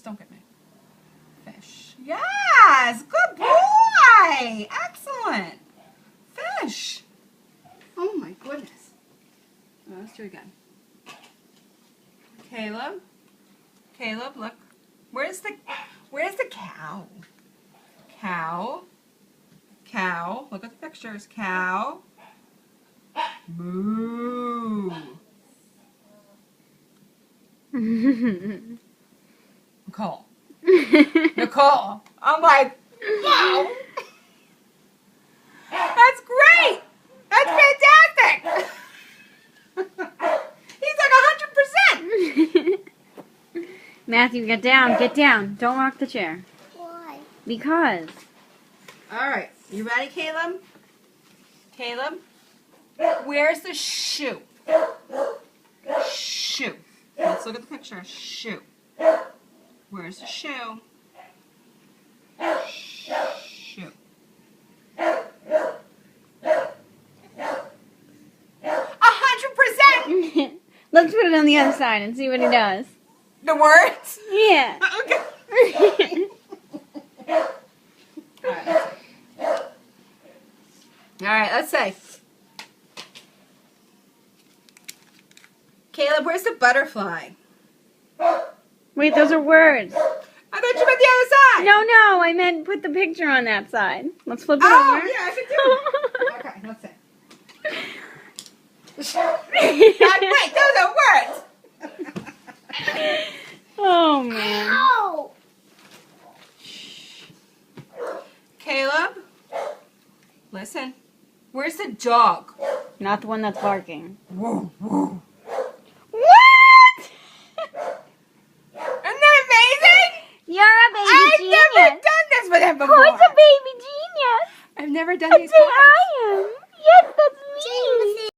don't get me. Fish. Yes! Good boy! Excellent! Fish. Oh my goodness. Oh, let's do it again. Caleb. Caleb, look. Where's the cow? Cow. Cow. Look at the pictures. Cow. Moo. Nicole. Nicole. I'm like, wow. That's great. That's fantastic. He's like 100%. Matthew, get down. Get down. Don't rock the chair. Why? Because. All right. You ready, Caleb? Caleb? Where's the shoe? Shoe. Let's look at the picture. Shoe. Where's the shoe? Shoe. 100%. Let's put it on the other side and see what he does. The words? Yeah. Okay. All right, let's say. Caleb, where's the butterfly? Wait, those are words. I thought you meant the other side. No, I meant put the picture on that side. Let's flip it Oh, over. yeah, I should do it. Okay, let's see. Wait, those are words. Oh, man. Ow! Caleb, listen. Where's the dog? Not the one that's barking. Woo, woo. What? Isn't that amazing? You're a baby I've genius. never done this with him before. Who's a baby genius? I've never done I'd these say cards. I am. Yes, that's me. James.